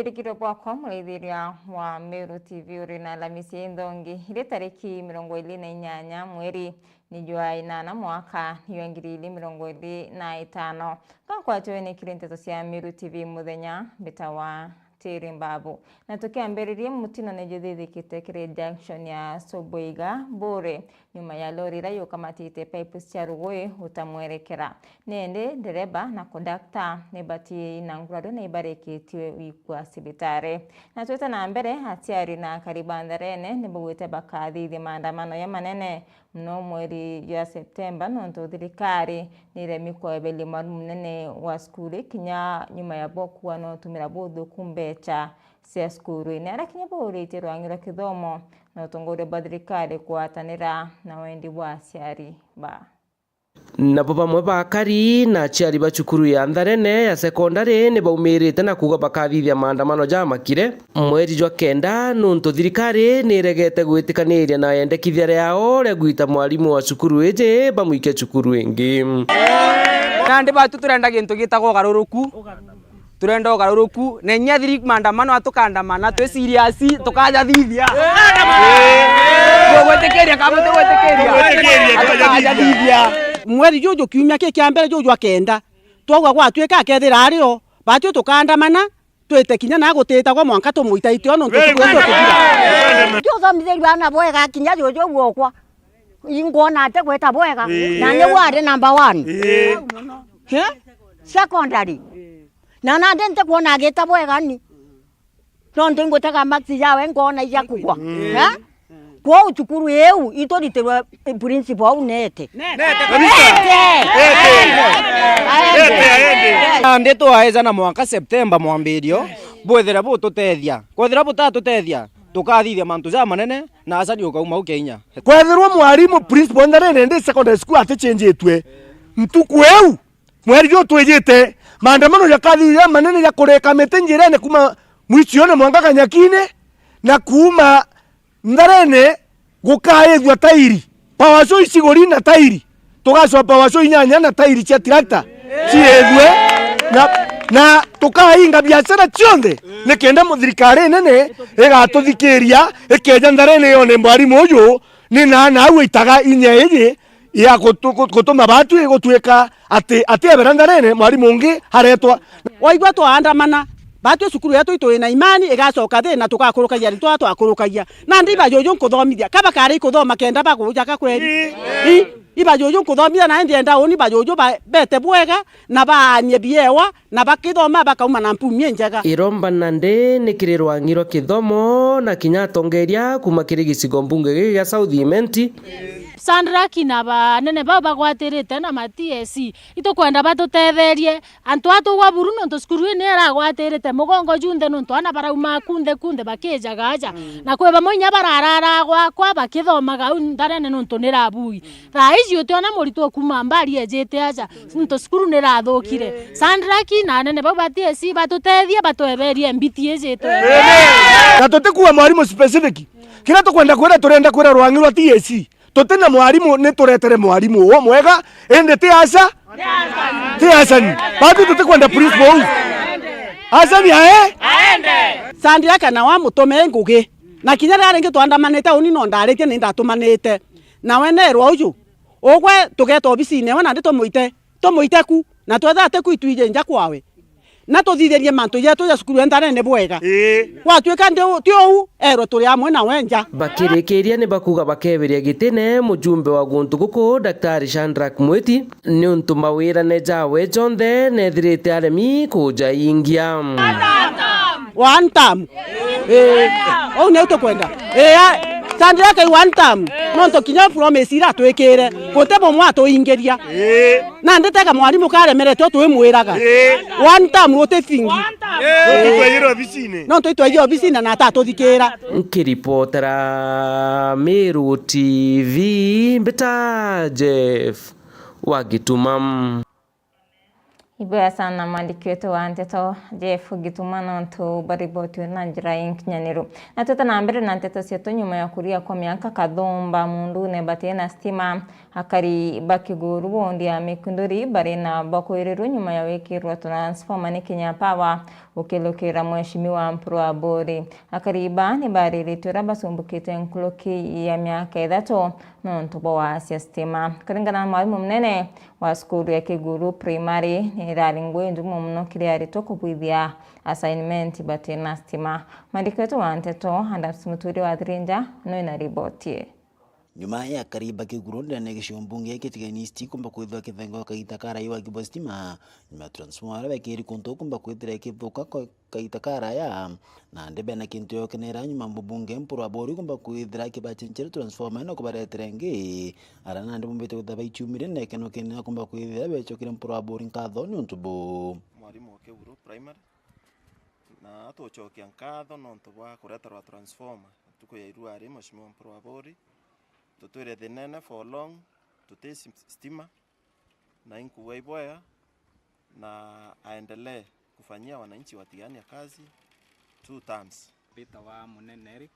wirikiro bwako murithiria wa Meru TV uri na Alhamisi Ndongi ile tariki 28 mweri ni jua 8 mwaka wa 2025 kwa tuene kirinteto cia Meru TV muthenya bitawa Tiri Mbabu na tukiambiririe mutino nejethithikite kire junction ya Soboiga Bore nyuma ya lori rayo kamatite pipe cia rugui utamwerekera nende dereba na kondakta nebati na ngurado na ibareketwe ikwa sibitare na tweta na mbere hatiari na karibandharene nebugwite bakathi maandamano ya manene mno mweri ya Septemba nonto thirikari niremi kwa beli munene wa skuli kinya nyuma ya boku anotumira buthu kumbecha cia skuru ine arakinya borite rwangira kithomo na utongore bathirikari kwatanira na wendi wa ciari ba na bamwe bakari na ciari bacukuru ya Ntharene ya secondary ni baumirite na kuga bakathithia maandamano ja makire mweri jwa kenda nuntu thirikari ni regete gwitikaniria na yendekithia yao ria gwita mwalimu wa cukuru eje bamuike cukuru ingi kandi batu turenda gintu gitagwo garuruku turenda garuruku na nya thiri maandamano atukandamana twe serious tukaja thithia gwetekeria kamuti gwetekeria mweri jojo kiumia kya mbere jojo akenda twagwa gwatweka kethira ario batyo tukandamana twete kinya na gutita gwa mwanka tumuita itio no tukugira thomithiri bana bwega kinya jojo gwokwa ingona ate gweta bwega na ni ward number 1 secondary na ndente kuona geta bwega ni tonto ngotaka maxi yawe ngona ya kugwa kwa uchukuru yeu itoritirwe principal unete ande twaeza na mwaka Septemba mwambirio bwethera bututethia kwethera butatutethia tukathithia mantu ja manene na asani ukauma ukeinya kwethirwo mwarimu principal Ntharene ndi secondary school atechenjetwe ntuku eu mweri jo twejete maandamano ya kathithia manene ya kureka metenjirene kuma mwichione mwanga Kanyakine na kuma Ntharene gukaethwa tairi pawaso isigori na tairi tugacoa pawaso inyanya na tairi cia tractor ciethwe na tukahinga biashara cionthe nikenda muthirikari nene igatuthikiria ikeja Ntharene yone mwarimu uyu ni na awitaga inya iji ya gutuma batu igutwika ati ebera Ntharene mwarimu ungi haretwa waigwa twaandamana batu cukuru yetu itwina imani igacoka thina tugakurukagia ritwa twakurukagia na ndiba jojo nkuthomithia kaba kari kuthoma kenda bagujaka kweli iba jojo nkuthomithia na ndienda oni ba jojo bete bwega na banie biewa na bakithoma bakauma na mpumie njega iromba nande nikirirwa ngiro kithomo na kinya tongeria kuma kiri gicigo mbunge ya South Imenti Sandraki na banene baba bagwatirite na TSC itukwenda batutetherie antu atugwa buru nonto skuru ni aragwatirite mugongo junde nonto ana barauma kunde bakijagaja na kwe bamunya bararara kwa bakithomaga Ntharene nonto ni rabui raici utiona muritu kuma mbari ejete aja nonto skuru ni rathukire Sandraki na nene baba TSC batutethie batueberie mbiti ejete na tutikuwa mwarimu specific kila tukwenda kwenda turenda kwenda rwangirwa TSC tutena mwarimu ni turetere mwarimu wo mwega ende tiasa ni bado tutikwenda principal asani aende sandia kana wa mutume ngugi na kinya rarenge twandamanite uni no ndarike ni ndatumanite na wenerwa uju ogwe tugeta obisine wana ndi tumuite ku na twethate ku itwije nja kwawe na tuthitherie mantu yetu ya cukuru Ntharene bwega watwika ndio ero turi amwe na wenja bakirikiria ni bakuga bakeberia gitine mujumbe wa guntu guku Daktari Shadrack Mwiti ni untu mawira ne jawe jonthe nethirite aremi kuja ingia one time ne utokwenda Sandra kai one time nonto kinya promise ira twikire gutebo mwato ingeria na ndetega mwarimu karemerete twimwiraga one time wote fingi twayiro obisine nonto itwayo obisine na tatuthikira nkiripotera Meru TV mbita Jeff Wagitumam Iboya sana mwandiki wetu wa Nteto Jeff Gitumano ntubariboti na njira y'inkinyaniro na teta na mbere na Nteto cietu nyuma ya kuria kwa miaka kathumba mundu ne batena stima akari bakiguru bondi ya mikunduri bari na bakoireru nyuma ya wikirwa transformer ni Kenya Power ukilokera mheshimiwa Mpurwa Bori akariba ni bari ritura basumbukite nkloki ya miaka ithatu no ntubo wa stima karingana na mwalimu mnene wa skulu ya Kiguru Primary ni raringwe ndumu mno kile aritoko kuithia assignment batena stima mwandiki wetu wa Nteto andasumuturi wa Thirinja no ina riboti nyuma ya kariba Kiguru ndene giciombunge kitiganisti kumba kwithwa kithengo kaita karaiwa kibo stima nyuma transformer bekiri kunto kumba kwithira kithuka kaita karaya na ndebe na kintu yokenera nyuma mbunge Mpurwa Bori kumba kwithira kibachinchira transformer no kubareterengi arana ndi mumbite kuthaba ichumire nekeno kenera kumba kwithira becokire Mpurwa Bori nkatho ni untubu mwarimu wa Kiguru Primary na atuchokia nkatho no ntubwa kureterwa transformer tuko ya irua ari mheshimiwa Mpurwa Bori tutwire thinene for long tutesi stima na inkuwa Iboya na aendelee kufanyia wananchi wa Tigania kazi 2 terms. Beta wa Munene Eric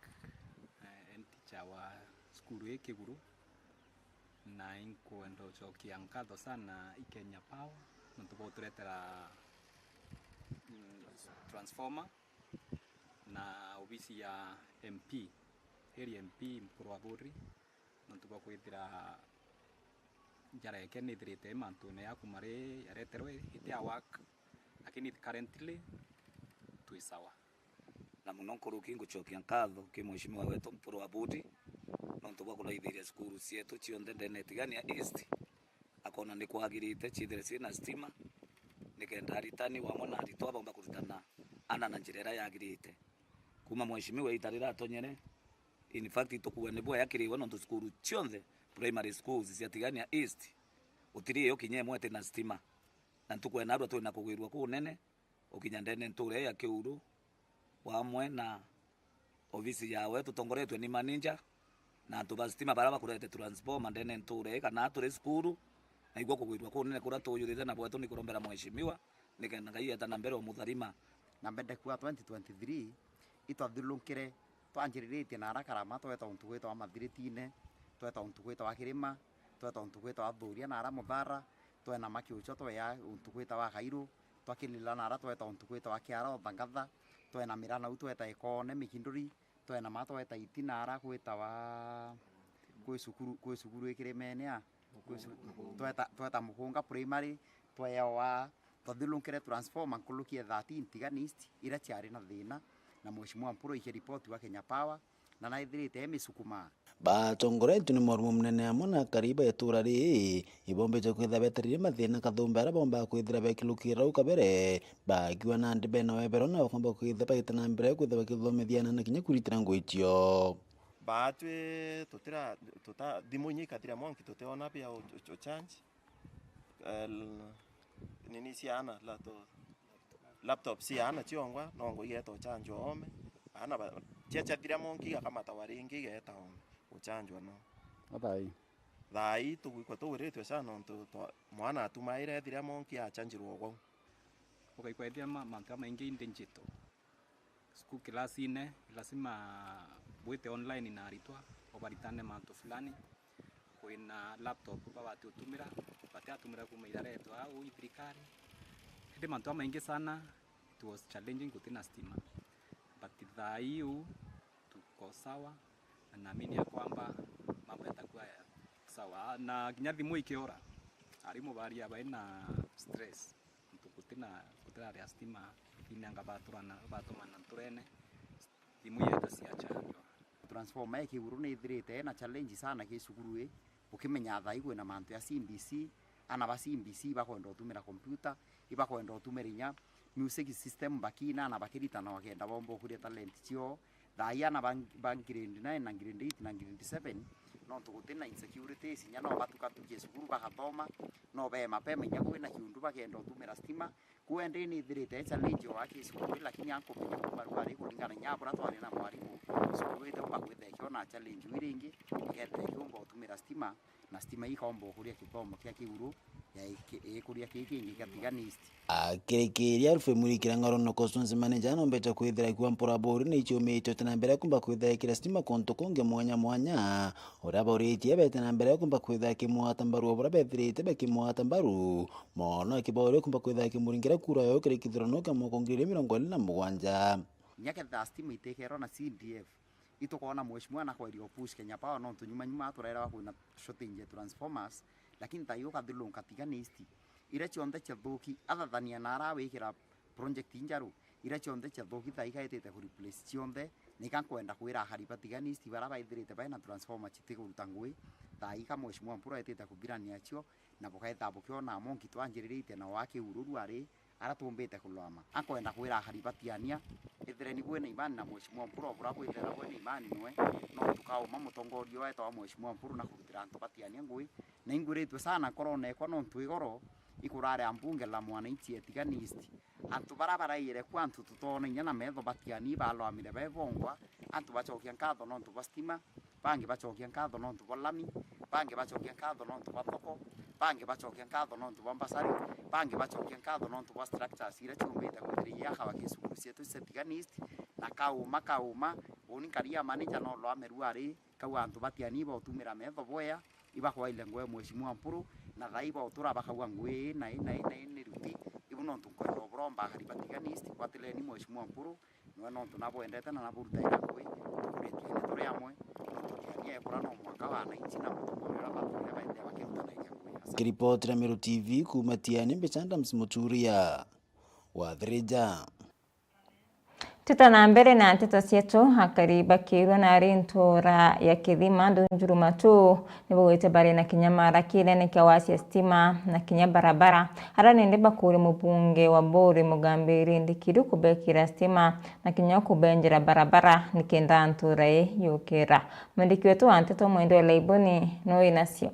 teacher wa skulu ya Kiguru na inkuenda uchokia nkatho sana Kenya Power ntubo turetera transformer na ofisi ya MP area MP Mpurwa Bori ntuba kwithira njara yake ni thirite mantune yaku mari yareterwe itia work lakini currently tuisawa na muno kuruki nguchokia nkatho ki mheshimiwa wetu Mpurwa Bori no ntuba kulaithiria skulu cietu cionthe ndene Tigania East akona ni kwagirite chithire cina stima nikenda aritani wamwe na aritwa bomba kurutana ana na njira yagirite kuma mheshimiwa itarira atonyere in fact tukuwe ni boya yakiriwe no skulu cionthe primary schools cia Tigania East utiri yo kinye mwete na stima na tukuwe nabwo twina kugwirwa ku nene ukinya ndene nture ya Kiuru wamwe na ofisi yawe tutongoretwe ni manager na tuba stima baraba kurete transformer ndene nture kana turi skulu na igwo kugwirwa ku nene kura tuyurire na bwetu ni kurombera mheshimiwa nikenda ngai eta na mbere omutharima na mbende kwa 2023 itwathulukire twanjiriritie na arakarama tweta untu gwita wa mathiritine tweta untu gwita wa kirima tweta untu gwita wa thuria na ara muthara twena makiucho twa untu gwita wa Gairu twakilila na ara tweta untu gwita wa Kiara Thangatha twena mirana u tweta Ikone Mikinduri twena ma tweta Itinara gwita wa kwe sukuru ikirimene a tweta Mugunga Primary twaya wa twathulukire transformer nkulukie 13 Tigania East ira ciari na thina na mheshimiwa Mpurwa ikiripoti wa Kenya Power na naithirite emisukuma batongoretu ni mwarumu mnene amona kariba etura ri ibombe kwitha beterire mathina kathumba ara bomba kwithira bekilukira ukabere bakiwa na ndibe na webero na kwamba kwitha baitana mbere kwitha bakithomethia na kinya kuritira ngwitio batwe tuta dimonyi katira monki tuteona pia change nini siana laptop siana chiongwa nongo igeto chanjo ome ana checha dira monki kama tawaringi geta uchanjwa no thai tugwikwa tuwiritwe sana ntu mwana atumaire dira monki achanjirwo gwo ukaikwaithia mantu maingi digital school class ine lazima bwite online na aritwa obaritane mantu fulani kwina laptop babati utumira bati atumira kuma idareto au itrikari ndi mantu maingi sana it was challenging kutina stima but thaiu tuko sawa na naamini ya kwamba mambo yatakuwa sawa na kinyathi muikiora arimu bari abaina stress tukutina ya stima inanga baturana batumana turene timu yetu siachanjwa transformer ya Kiguru ni ithirite na challenge sana ki sukuru ukimenya thai kwina mantu ya CBC ana ba CBC bakwenda utumira computer ibakwenda utumira inya music system bakina na bakirita na wakenda bombo kuri talent cio thai ana bang grade 9 na grade 8 na grade 7 no tugutina insecurity sinya no batuka tuje sukuru bagathoma no be mapema nya kwina kiundu bakenda utumira stima kuende ni thirite challenge wa ki sukuru lakini anko penya kubarwari kulingana nyabura twari na mwarimu sukuru ite bakwithe kiona challenge wiringi gethe kiumba utumira stima na stima ikombo kuria kithomo kia Kiguru ya ikuria kiki ngigatiganist akirikiria Alfred Murikira ngoro no constituency manager no mbeta kwithira kwa Mporabori ni ichumite tena mbere kumba kwithira kira stima konto konge mwanya uraboritie bete na mbere kumba kwithira kimwata mbaru obora bethirite be kimwata mbaru mono kibore kumba kwithira kimuringira kura yo kire kithurano kamo kongire 27 nyake tha stima itekero na CDF itukona mheshimiwa na kwa irio push Kenya Power no tunyuma turera kwa na shortage transformers lakini tayo kathilo nkatiganist ira chonde chathuki athathania na arawikira project injaru ira chonde chathuki thaigaitete ku replace chonde nikankwenda kwira hariba tiganisti baraba ithirite baina transformer chitiguruta ngui thaika mheshimiwa mpura itete kubirania acho na bokaita bokiona monki twanjiririte na wake ururu ari aratumbite kulama akwenda kwira hariba tiania ithire ni bwene imani na mheshimiwa mpura burabo ithira bwene imani nwe no tukao mamutongorio weto wa mheshimiwa mpura na kurutira antu batiania ngui na inguritwe sana korone ko no twigoro ikurare ambunge la mwananchi etiganisti antu barabara ire kwa antu tutone nyana metho batiani balo amire bevongwa antu bachokia nkatho no tubastima bangi bachokia nkatho no tubolami bangi bachokia nkatho no tubatoko bangi bachokia nkatho no tubambasari bangi bachokia nkatho no tubastructures ire chumbite kuthiria hawa kisukuru cietu etiganisti na kauma unikaria manager no lo ameruari kawa antu batiani bo tumira metho boya iba kwa ile ngwe mheshimiwa Mpuru na thaiba utura bakawa ngwe na ruti ibuno tunko bromba haribatiganisti kwatile ni mheshimiwa Mpuru no no tunabwendete na naburuta ira ngwe tukuretie ne tore amwe tukiania ekora no mwaka wa 19 na mutumorera batule baende bakirutana ira ngwe kiripoti ya Meru TV kumatiani mbechanda msimuturia wa Threja Tutana mbere na nteto cietu hakariba kirwa na rintura ya kithima ndunjuruma tu nibugwite bari na kinyamara kinene kia wasia stima na kinya barabara hara nende bakuri mubunge wa Bori Mugambiri ndikiru kubekira stima na kinya kubenjera barabara nikenda ntura yukira mandiki wetu wa nteto mwendo laiboni no inasio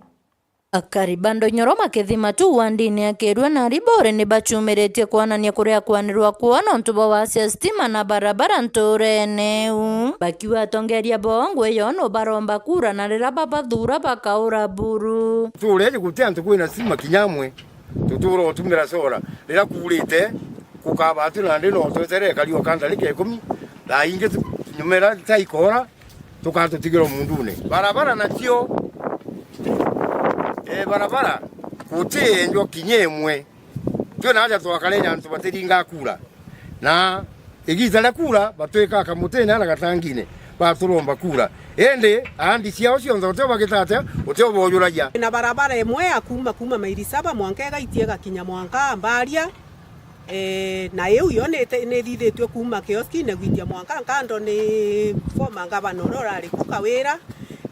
Akaribando nyoroma kithima tu wandini akirwa na ribore ni bachumeretie kuanania kuria kwanirwa kuona ntubo wa stima na barabara nturene bakiwa tongeria bongwe yono baromba kura na rira babathura bakaura buru tureje gutia ntu kwina stima kinyamwe tuturo otumira sora rira kurite kukaba atu na ndino twetere kalio kanda like 10 la inge nyumera taikora tukatutigiro mundune barabara na tio barabara kutie njo kinyemwe tyo naja twakalenya ntu batiringa kura na igiza la kura batweka kamutene ala gatangine baturomba kura ende andi ciao cionthe utyo bagitate utyo boyuraja na barabara emwe akuma mairi 7 mwanka gaitie kinya mwanka mbaria na yo ne thithitwe kuma kioski ne gwitia mwanka nkando ni forma ngabano rorari kukawira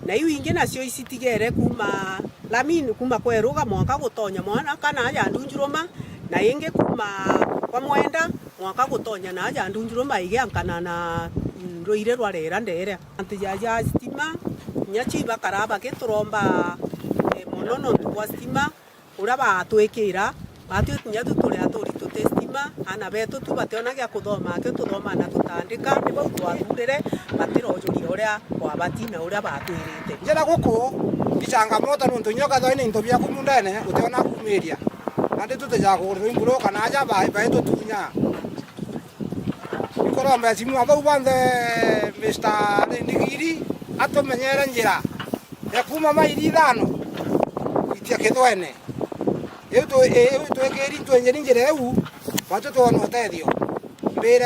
na yu ingi nacio isitigere kuma lamini kuma kweruga mwaka gutonya mwana kana aja ndunjuroma na ingi kuma kwa mwenda mwaka gutonya na aja ndunjuroma ige ankana na roire rwarera ndere antijaja stima nyachi bakaraba keturomba monono twa stima uraba twekira atu nyatu tule atori tutestima ana beto tubationa gya kuthoma atu tuthoma na tutandika nibo twathurire batiro juri uria kwa batina uria batwirite njera guko gicanga moto nuntu nyoka tho ni into bya kumundene utiona kumiria andi tuteja kugurira imburo kana aja bai tutunya ikoromba simu abo bande Mr. Ndigiri atumenyera njira ya kuma mairi thano itia kithwene eto ekeri twenye njira eu watu tuona tethio mbere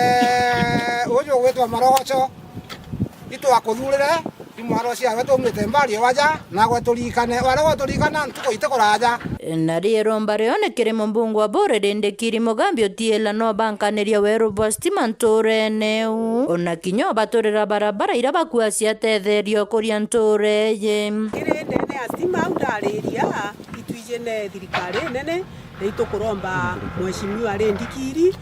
ojo gwetwa marocho itu akuthurire imwaro cia wetu mitembari waja na gweturikane wale gweturikana ntuko itekuraja na rieromba rionekere mbungu wa Bori rindikiri Mugambi otiela no bankaniria weru bwa stima nturene ona kinyo baturira barabara ira bakua cia tetherio kuria ntureye kirende ne stima undariria itwijene thirikari nene itukuromba mheshimiwa Ndikiri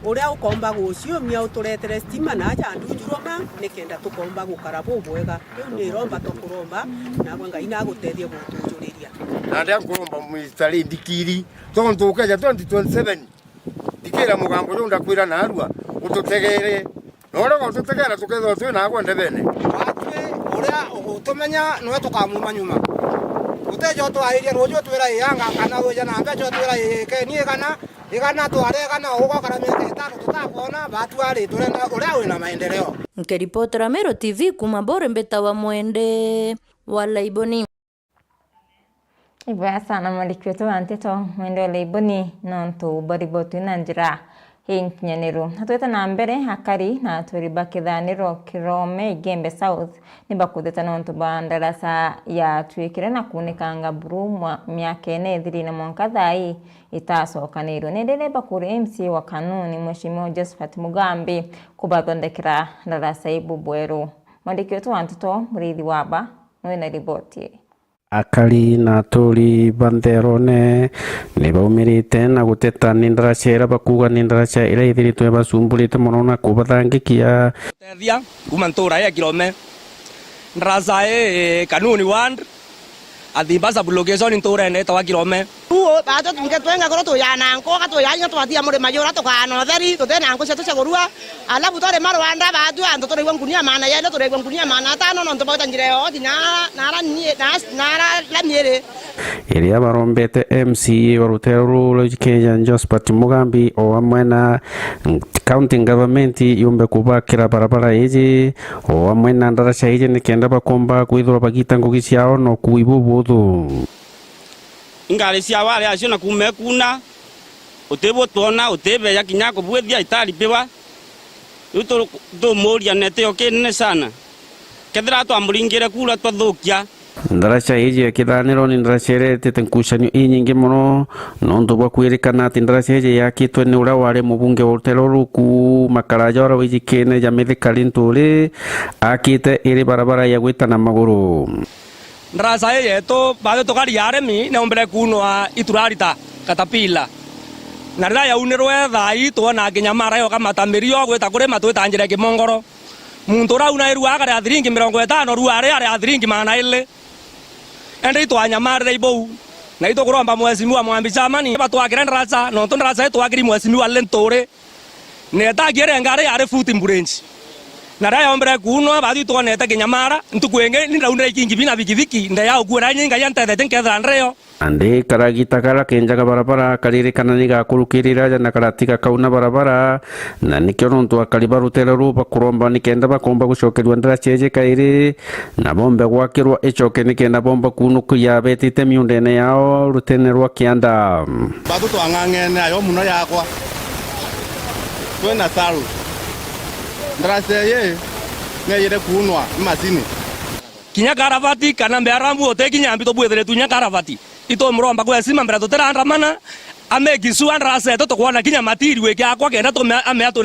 uria ukomba gucio mia uturetere stima na aja ndunjuroma nikenda tukomba gukara bubwega riu ni romba tukuromba na Ngai na gutethia gutujuriria na ndia kuromba Mr. Ndikiri tontu ukaja 2027 dikira mugambo ndo ndakwira na arua ututegere nora ko tutegera tuketho twi na gwende bene atwe uria utumenya no tukamuma nyuma tejo twairie rojo twira yanga kana roja na mbecho twira kenie kana tware kana ugo kana miaka 5 tutakona batu ari turenda uria wina maendeleo. Nikiripotera Meru TV kuma Bore Mbeta wa Mwende wa Laiboni. Ibaya sana malikwetu antito mwende Laiboni nontu baribotu na njira hinkinyaniro hatweta na mbere hakari na turiba kithaniro Kirome Igembe South nibakutheta nontu bandarasa ya twikire na kunikanga buru miaka ene thiri na mwanka thai itacokanirwo nendere bakuri MC wa kanuni Mheshimiwa Josephat Mugambi kubathondekera darasa ibubweru. Mwandiki wetu antito murithi waba na riboti. Akari na aturi bantherone ni baumirite na guteta ni ndaracera bakuga ni ndaraca ira ithiritwe basumbulite muno na kubathangikia tethia kuma ntura ya Kirome ndarasa kanuni wand athimba sub location ntura ene ta wa Kirome bato tunge twenga goro to yana nko ka to yanya to atia muri mayora to kana theri to tena nko seto chagorua alafu tore marwanda batu anto tore gwangunia mana yele tore gwangunia mana tano no to bauta njire odi nara la miere iria barombete MC wa Rutero Kenya Josephat Mugambi o amwe na county government yumbe kubakira barabara iji o amwe na ndaraca iji nikenda bakomba kwithura bagita ngugi ciao no kuibubuthu ngari cia wale acio na kume kuna utebo tona utebe ya kinyako bwethia itali pewa uto do moria nete okene sana kethira twamuringire kula twathukia ndaraca iji kithaniro ni ndaraca irete nkucanio inyingi muno nontu bwa kwirikana ati ndaraca iji yakitwe ni uria wari mubunge wa Rutero Ruku Makaraja ora wijikene ja mithikari nturi akite iri barabara ya gwitana maguru ndarasa yeto bado tokari aremi ne ombere kunwa iturarita katapila na rira ya unirwe thai tuona kinyamara yo kamatamerio gwita kure matwetanjire kimongoro muntu ra una iru agare athiringi 50 ruare are athiringi mana ile ende itwanyamarire ibou na itokuromba mwesimiwa mwambi chamani batwakire ndarasa no ndarasa twakiri mwesimiwa lentore ne tagire ngare are futi mburenji na raya ombere kunwa badi tuonete kinyamara ntukwenge ni raunire ikingi bina bikibiki nda ya ukura nyinga yantete tenkethra nreo andi karagita kara kenjaga barabara karirikana ni gakurukirira jana karatika kauna barabara na nikyo nontu akariba Rutero ru bakuromba nikenda bakomba gucokerwa ndaraceje kairi na bombe gwakirwa icoke nikenda bomba kunukuya betite miundene yao rutene rwa kianda bado twang'ang'ene ayo muno yakwa twena saru ndaraseye ngeyire kunwa masini kinya karavati kana mbearambu otekinyambi to bwethere tunya karavati ito mromba kwa sima mbera toteranda mana amegisu andrase to kwana kinya matiri weke akwa kenda to ameato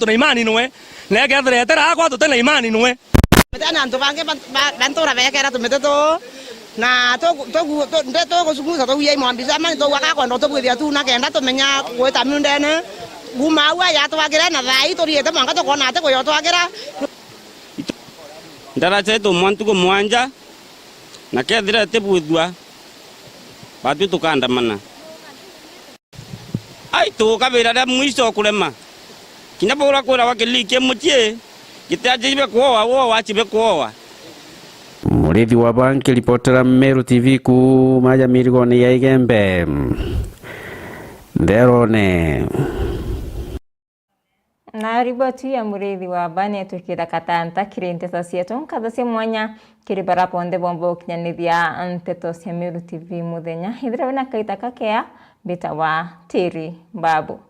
na imani nwe na gethere tera akwa to tena imani nwe metana ndo bange bantora bekera to meteto na to kusukuza to yai mwambiza mani to waka kwa ndo to bwethia tu na kenda to menya gweta mindene gumawa ya twagira na thai toriete mwanga to kona ate ko yo twagira ndaraca to mwantu ko mwanja na kethira te bwithwa batu tukandamana ai to kabira da mwiso kulema kinya bora kora wakilike mutie kitajibe kuoa wo achibe kuoa murithi wa banki ripotera Meru TV ku maja mirigoni ya Igembe nderone na riboti ya murithi wa bane tukira katanta kirinte sasieto nkatha cia mwanya kiri baraponde bombo kinyanithia nteto cia Meru TV muthenya ithira wina kaita kakea bita wa Tiri Babu.